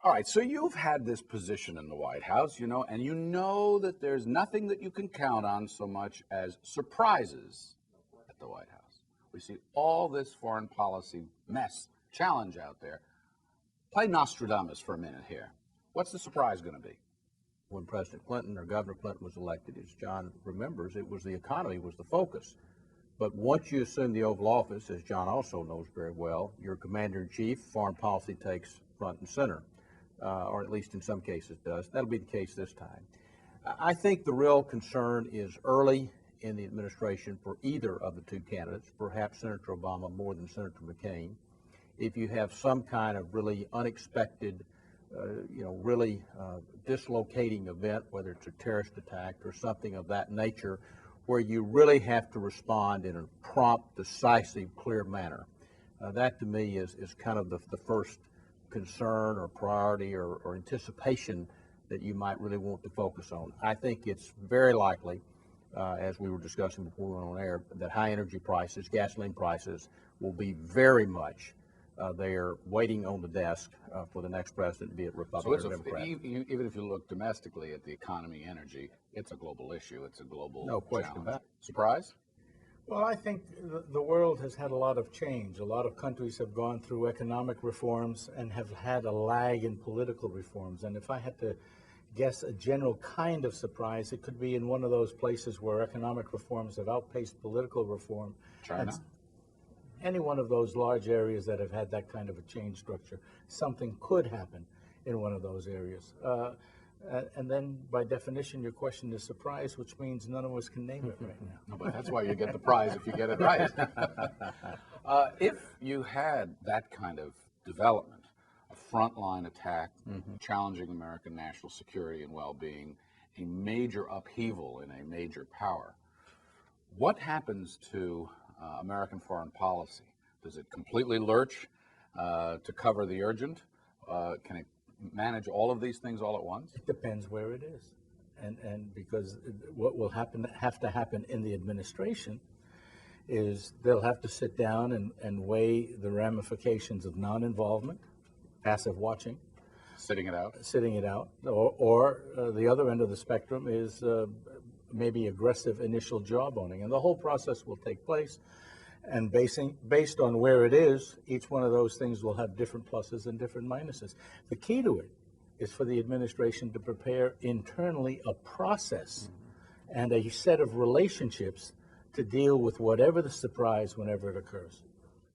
All right, so you've had this position in the White House, and you know that there's nothing that you can count on so much as surprises at the White House. We see all this foreign policy mess, challenge out there. Play Nostradamus for a minute here. What's the surprise going to be? When President Clinton or Governor Clinton was elected, as John remembers, it was the economy was the focus. But once you assume the Oval Office, as John also knows very well, your commander-in-chief, foreign policy takes front and center. Or at least in some cases does. That'll be the case this time. I think the real concern is early in the administration for either of the two candidates, perhaps Senator Obama more than Senator McCain. If you have some kind of really unexpected, really dislocating event, whether it's a terrorist attack or something of that nature, where you really have to respond in a prompt, decisive, clear manner. That to me is kind of the first concern or priority or anticipation that you might really want to focus on. I think it's very likely, as we were discussing before we went on air, that high energy prices, gasoline prices, will be very much there waiting on the desk for the next president, be it Republican or Democrat. Even if you look domestically at the economy, energy, it's a global issue. It's a global no question challenge. about it. Surprise? Well, I think the world has had a lot of change. A lot of countries have gone through economic reforms and have had a lag in political reforms. And if I had to guess a general kind of surprise, it could be in one of those places where economic reforms have outpaced political reform. China? Any one of those large areas that have had that kind of a change structure, something could happen in one of those areas. And then, by definition, your question is surprise, which means none of us can name it right now. No, but that's why you get the prize if you get it right. If you had that kind of development, a frontline attack, challenging American national security and well-being, a major upheaval in a major power, what happens to American foreign policy? Does it completely lurch to cover the urgent? Can it manage all of these things all at once? It depends where it is. And because what will have to happen in the administration is they'll have to sit down and weigh the ramifications of non-involvement, passive watching. Sitting it out? Sitting it out. Or the other end of the spectrum is maybe aggressive initial jawboning. And the whole process will take place. And based on where it is, each one of those things will have different pluses and different minuses. The key to it is for the administration to prepare internally a process and a set of relationships to deal with whatever the surprise whenever it occurs.